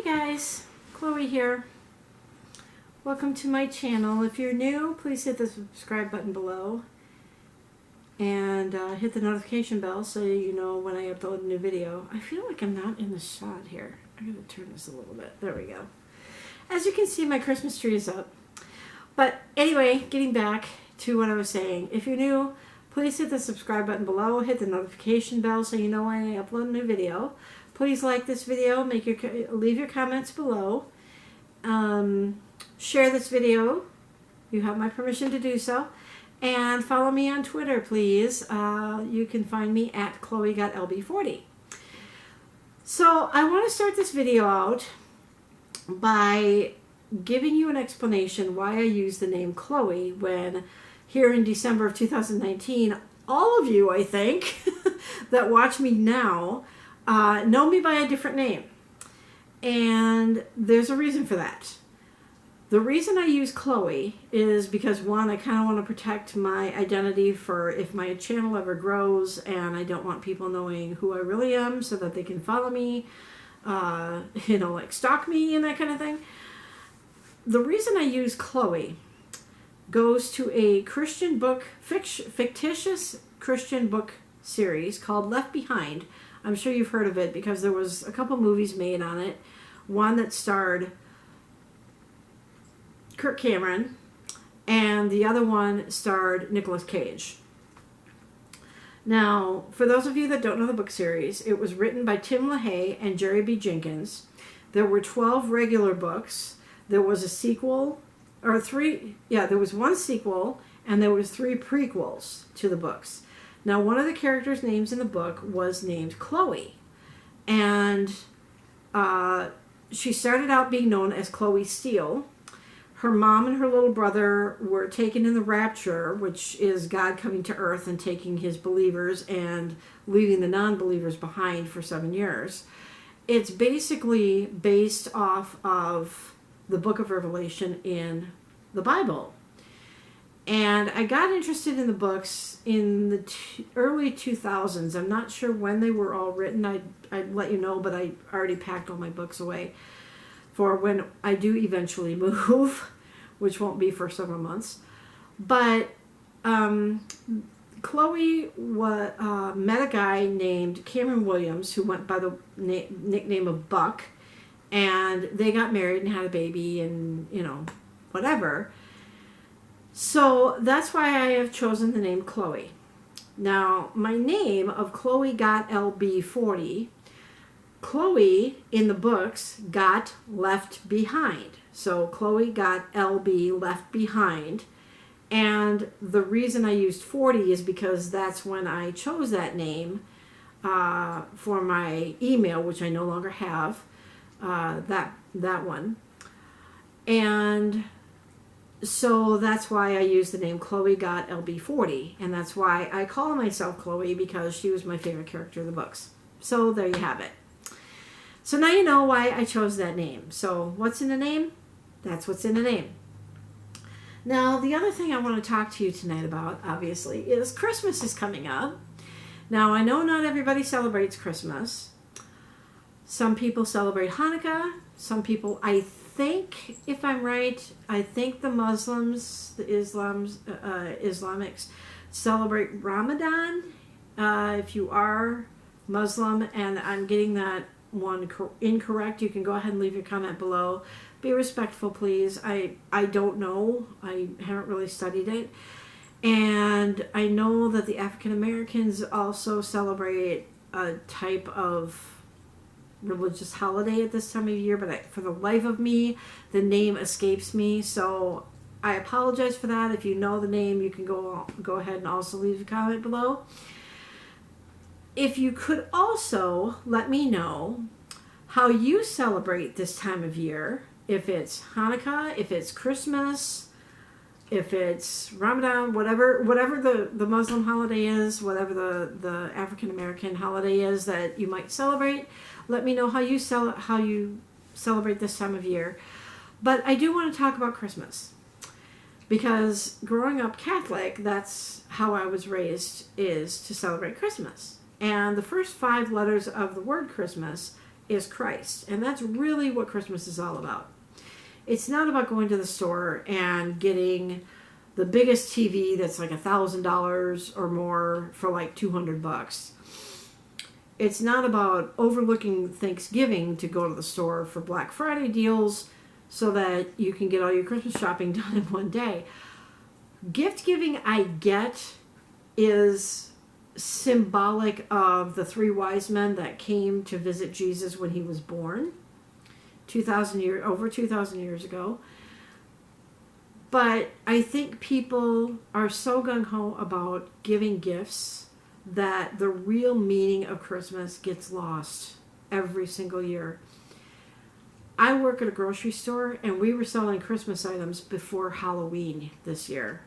Hey guys, Chloe here. Welcome to my channel. If you're new, please hit the subscribe button below and hit the notification bell so you know when I upload a new video. I feel like I'm not in the shot here. I'm going to turn this a little bit. There we go. As you can see, my Christmas tree is up. But anyway, getting back to what I was saying. If you're new, please hit the subscribe button below. Hit the notification bell so you know when I upload a new video. Please like this video. Leave your comments below. Share this video. You have my permission to do so. And follow me on Twitter, please. You can find me at ChloeGotLB40. So I want to start this video out by giving you an explanation why I use the name Chloe when here in December of 2019, all of you, I think, that watch me now know me by a different name. And there's a reason for that. The reason I use Chloe is because, one, I kind of want to protect my identity for if my channel ever grows and I don't want people knowing who I really am so that they can follow me, like stalk me and that kind of thing. The reason I use Chloe goes to a Christian book, fictitious Christian book series called Left Behind. I'm sure you've heard of it because there was a couple movies made on it. One that starred Kirk Cameron, and the other one starred Nicolas Cage. Now, for those of you that don't know the book series, it was written by Tim LaHaye and Jerry B. Jenkins. There were 12 regular books. There was a sequel, or there was one sequel, and there was 3 prequels to the books. Now, one of the characters' names in the book was named Chloe, and she started out being known as Chloe Steele. Her mom and her little brother were taken in the rapture, which is God coming to earth and taking his believers and leaving the non-believers behind for 7 years. It's basically based off of the book of Revelation in the Bible. And I got interested in the books in the early 2000s. I'm not sure when they were all written. I'd let you know, but I already packed all my books away for when I do eventually move, which won't be for several months. But Chloe met a guy named Cameron Williams who went by the nickname of Buck, and they got married and had a baby and, whatever. So that's why I have chosen the name Chloe. Now, my name of Chloe got LB40, Chloe in the books got left behind. So Chloe got LB left behind. And the reason I used 40 is because that's when I chose that name for my email, which I no longer have, that one. And so that's why I use the name Chloe got LB40, and that's why I call myself Chloe, because she was my favorite character in the books. So there you have it. So now you know why I chose that name. So what's in the name? That's what's in the name. Now, the other thing I want to talk to you tonight about, obviously, is Christmas is coming up. Now, I know not everybody celebrates Christmas. Some people celebrate Hanukkah. Some people, I think, if I'm right, I think the Muslims, the Islamics celebrate Ramadan. If you are Muslim and I'm getting that one incorrect, you can go ahead and leave your comment below. Be respectful, please. I don't know. I haven't really studied it. And I know that the African Americans also celebrate a type of religious holiday at this time of year, but for the life of me, the name escapes me, so I apologize for that. If you know the name, you can go ahead and also leave a comment below. If you could also let me know how you celebrate this time of year, if it's Hanukkah, if it's Christmas, if it's Ramadan, whatever the Muslim holiday is, whatever the African American holiday is that you might celebrate. Let me know how you celebrate this time of year. But I do want to talk about Christmas, because growing up Catholic, that's how I was raised, is to celebrate Christmas. And the first 5 letters of the word Christmas is Christ. And that's really what Christmas is all about. It's not about going to the store and getting the biggest TV that's like $1,000 or more for like $200. It's not about overlooking Thanksgiving to go to the store for Black Friday deals so that you can get all your Christmas shopping done in one day. Gift giving, I get, is symbolic of the three wise men that came to visit Jesus when he was born over 2,000 years ago. But I think people are so gung-ho about giving gifts that the real meaning of Christmas gets lost every single year. I work at a grocery store, and we were selling Christmas items before Halloween this year.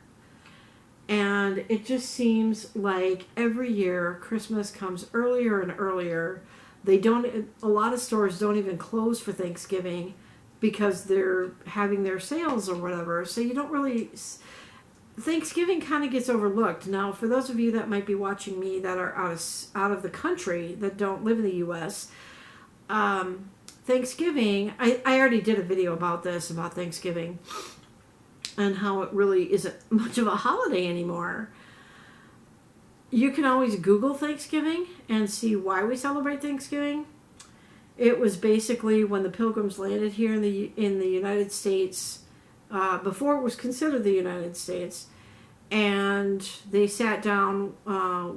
And it just seems like every year Christmas comes earlier and earlier. A lot of stores don't even close for Thanksgiving because they're having their sales or whatever. So you don't really, Thanksgiving kind of gets overlooked. Now, for those of you that might be watching me that are out of the country, that don't live in the U.S., Thanksgiving, I already did a video about Thanksgiving and how it really isn't much of a holiday anymore. You can always Google Thanksgiving and see why we celebrate Thanksgiving. It was basically when the Pilgrims landed here in the United States, before it was considered the United States, and they sat down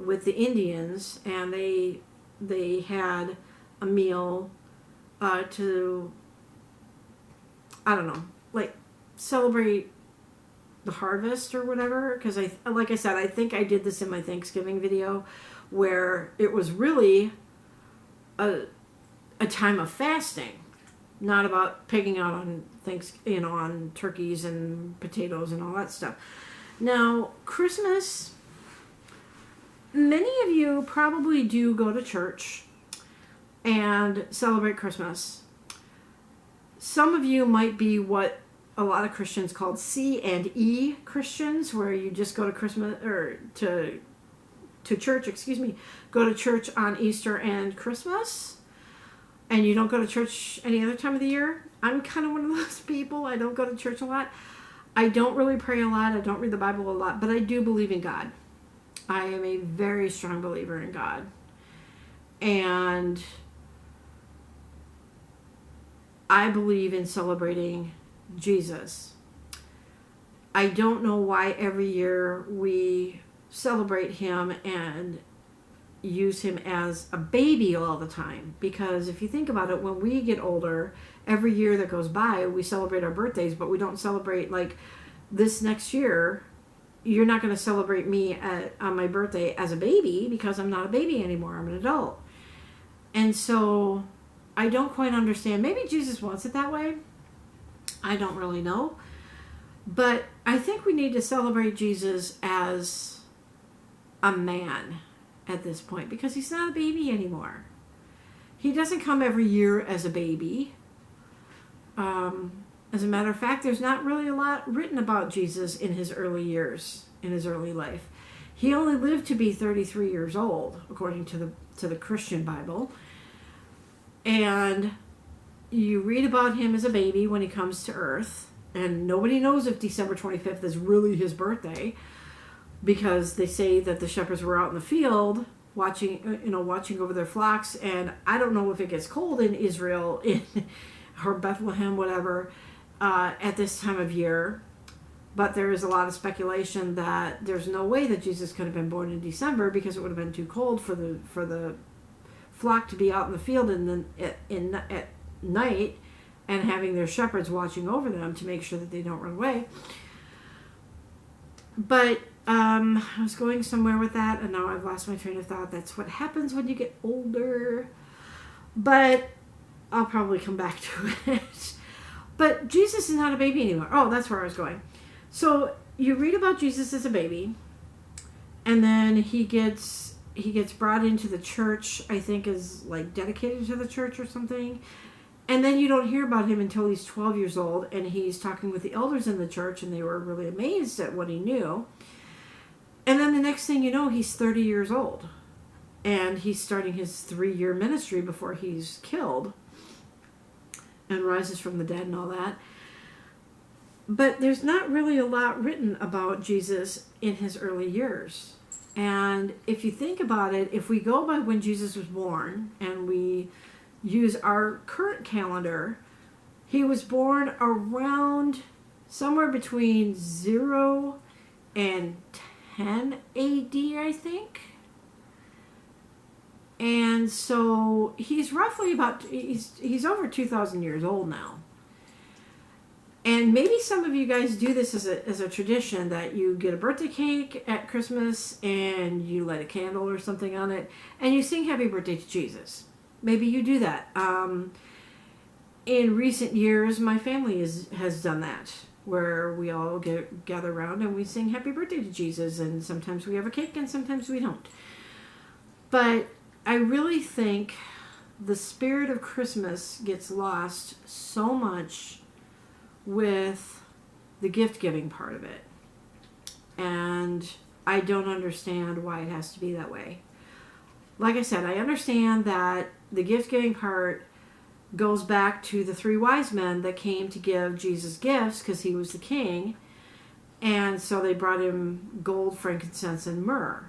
with the Indians, and they had a meal to, I don't know, like celebrate the harvest or whatever. Because like I said, I think I did this in my Thanksgiving video, where it was really a time of fasting, not about pigging out on on turkeys and potatoes and all that stuff. Now, Christmas, many of you probably do go to church and celebrate Christmas. Some of you might be what a lot of Christians called C and E Christians, where you just go to Christmas or to church, go to church on Easter and Christmas, and you don't go to church any other time of the year. I'm kind of one of those people. I don't go to church a lot. I don't really pray a lot. I don't read the Bible a lot, but I do believe in God. I am a very strong believer in God. And I believe in celebrating Jesus. I don't know why every year we celebrate him and use him as a baby all the time. Because if you think about it, when we get older, every year that goes by, we celebrate our birthdays, but we don't celebrate, like this next year, you're not going to celebrate me on my birthday as a baby because I'm not a baby anymore. I'm an adult. And so I don't quite understand. Maybe Jesus wants it that way. I don't really know. But I think we need to celebrate Jesus as a man at this point, because he's not a baby anymore. He doesn't come every year as a baby. As a matter of fact, there's not really a lot written about Jesus in his early years, in his early life. He only lived to be 33 years old, according to the Christian Bible. And you read about him as a baby when he comes to earth, and nobody knows if December 25th is really his birthday, because they say that the shepherds were out in the field watching over their flocks, and I don't know if it gets cold in Israel or Bethlehem, whatever, at this time of year. But there is a lot of speculation that there's no way that Jesus could have been born in December, because it would have been too cold for the flock to be out in the field at night and having their shepherds watching over them to make sure that they don't run away. But I was going somewhere with that, and now I've lost my train of thought. That's what happens when you get older. But I'll probably come back to it. But Jesus is not a baby anymore. Oh, that's where I was going. So you read about Jesus as a baby, and then he gets brought into the church, I think is like dedicated to the church or something. And then you don't hear about him until he's 12 years old, and he's talking with the elders in the church, and they were really amazed at what he knew. And then the next thing you know, he's 30 years old. and he's starting his 3-year ministry before he's killed and rises from the dead and all that. But there's not really a lot written about Jesus in his early years. And if you think about it, if we go by when Jesus was born and we use our current calendar, he was born around somewhere between 0 and 10 AD, I think. And so he's roughly he's over 2,000 years old now. And maybe some of you guys do this as a tradition, that you get a birthday cake at Christmas and you light a candle or something on it and you sing happy birthday to Jesus. Maybe you do that. In recent years, my family has done that, where we all gather around and we sing happy birthday to Jesus, and sometimes we have a cake and sometimes we don't. But I really think the spirit of Christmas gets lost so much with the gift-giving part of it. And I don't understand why it has to be that way. Like I said, I understand that the gift-giving part goes back to the 3 wise men that came to give Jesus gifts because he was the king. And so they brought him gold, frankincense, and myrrh.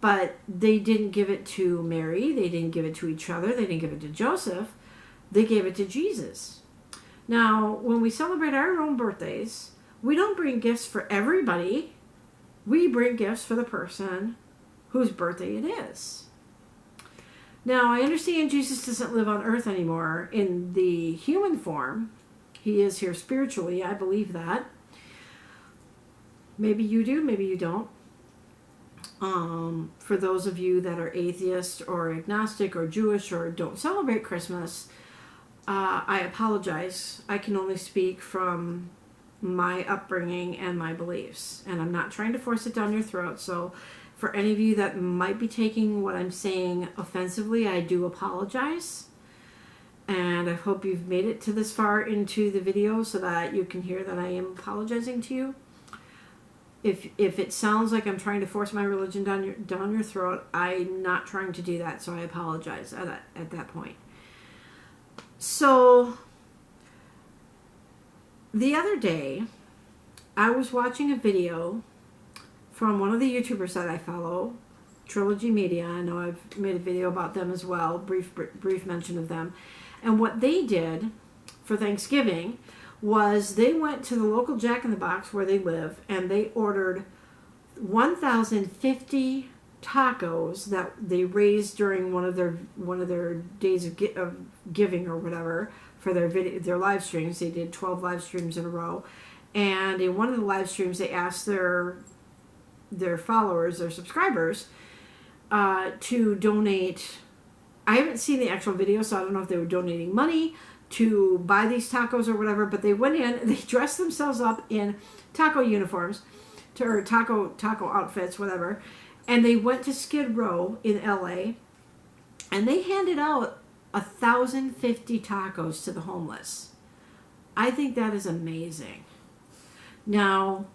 But they didn't give it to Mary. They didn't give it to each other. They didn't give it to Joseph. They gave it to Jesus. Now, when we celebrate our own birthdays, we don't bring gifts for everybody. We bring gifts for the person whose birthday it is. Now, I understand Jesus doesn't live on earth anymore in the human form. He is here spiritually. I believe that. Maybe you do, maybe you don't. For those of you that are atheist or agnostic or Jewish or don't celebrate Christmas, I apologize. I can only speak from my upbringing and my beliefs, and I'm not trying to force it down your throat. So for any of you that might be taking what I'm saying offensively, I do apologize. And I hope you've made it to this far into the video so that you can hear that I am apologizing to you. If it sounds like I'm trying to force my religion down your throat, I'm not trying to do that, so I apologize at that point. So, the other day, I was watching a video from one of the YouTubers that I follow, Trilogy Media. I know I've made a video about them as well, brief mention of them. And what they did for Thanksgiving was they went to the local Jack in the Box where they live, and they ordered 1,050 tacos that they raised during one of their days of giving or whatever for their live streams. They did 12 live streams in a row, and in one of the live streams they asked their followers, their subscribers, to donate. I haven't seen the actual video, so I don't know if they were donating money to buy these tacos or whatever, but they went in, they dressed themselves up in taco uniforms, or taco outfits, whatever, and they went to Skid Row in LA, and they handed out 1,050 tacos to the homeless. I think that is amazing. Now,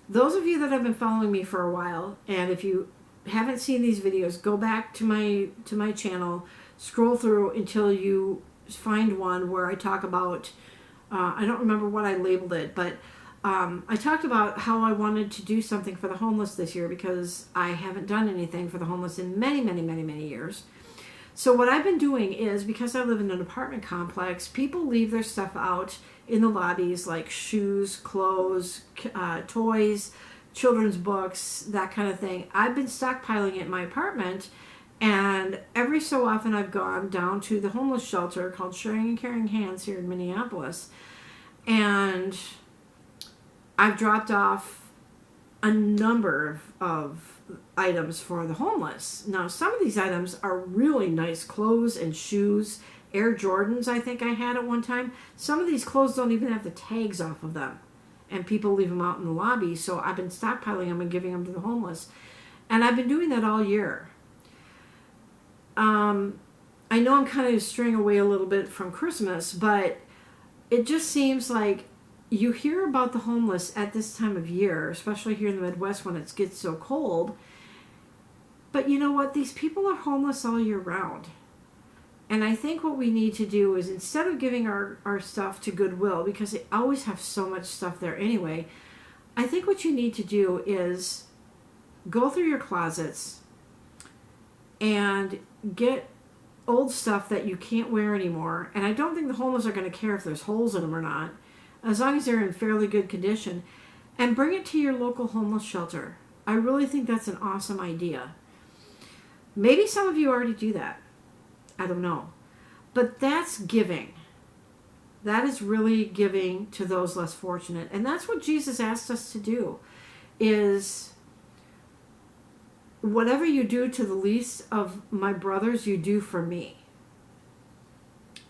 those of you that have been following me for a while, and if you haven't seen these videos, go back to my channel, scroll through until you find one where I talk about, I don't remember what I labeled it, but I talked about how I wanted to do something for the homeless this year because I haven't done anything for the homeless in many, many, many, many years. So what I've been doing is, because I live in an apartment complex, people leave their stuff out in the lobbies, like shoes, clothes, toys, children's books, that kind of thing. I've been stockpiling it in my apartment, and every so often I've gone down to the homeless shelter called Sharing and Caring Hands here in Minneapolis, and I've dropped off a number of items for the homeless. Now, some of these items are really nice clothes and shoes. Air Jordans, I think I had at one time. Some of these clothes don't even have the tags off of them, and people leave them out in the lobby, so I've been stockpiling them and giving them to the homeless. And I've been doing that all year. I know I'm kind of straying away a little bit from Christmas, but it just seems like you hear about the homeless at this time of year, especially here in the Midwest when it gets so cold, But you know what? These people are homeless all year round. And I think what we need to do is, instead of giving our stuff to Goodwill, because they always have so much stuff there anyway, I think what you need to do is go through your closets and get old stuff that you can't wear anymore. And I don't think the homeless are going to care if there's holes in them or not, as long as they're in fairly good condition, and bring it to your local homeless shelter. I really think that's an awesome idea. Maybe some of you already do that. I don't know. But that's giving. That is really giving to those less fortunate. And that's what Jesus asked us to do, is whatever you do to the least of my brothers, you do for me.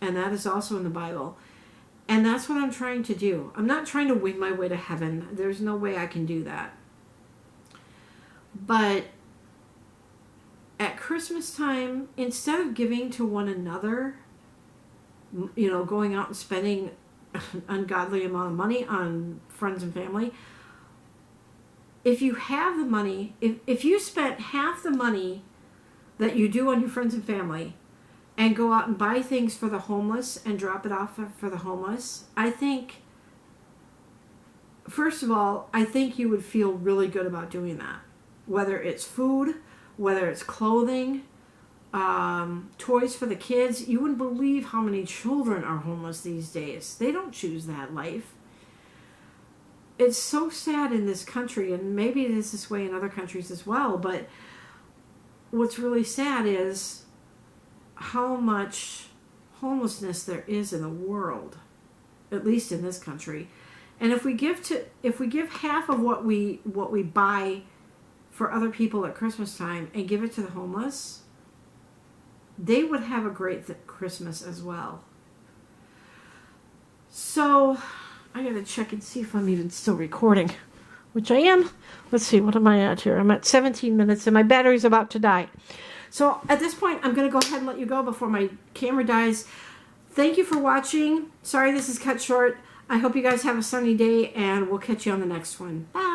And that is also in the Bible. And that's what I'm trying to do. I'm not trying to win my way to heaven. There's no way I can do that. But at Christmas time, instead of giving to one another, you know, going out and spending an ungodly amount of money on friends and family, if you have the money, if you spent half the money that you do on your friends and family and go out and buy things for the homeless and drop it off for the homeless, I think, first of all, I think you would feel really good about doing that. Whether it's food, whether it's clothing, toys for the kids. You wouldn't believe how many children are homeless these days. They don't choose that life. It's so sad in this country, and maybe it is this way in other countries as well, but what's really sad is how much homelessness there is in the world, at least in this country. And if we give half of what we buy for other people at Christmas time and give it to the homeless, they would have a great Christmas as well. So I gotta check and see if I'm even still recording, which I am. Let's see, what am I at here? I'm at 17 minutes and my battery's about to die. So at this point, I'm gonna go ahead and let you go before my camera dies. Thank you for watching. Sorry this is cut short. I hope you guys have a sunny day, and we'll catch you on the next one. Bye.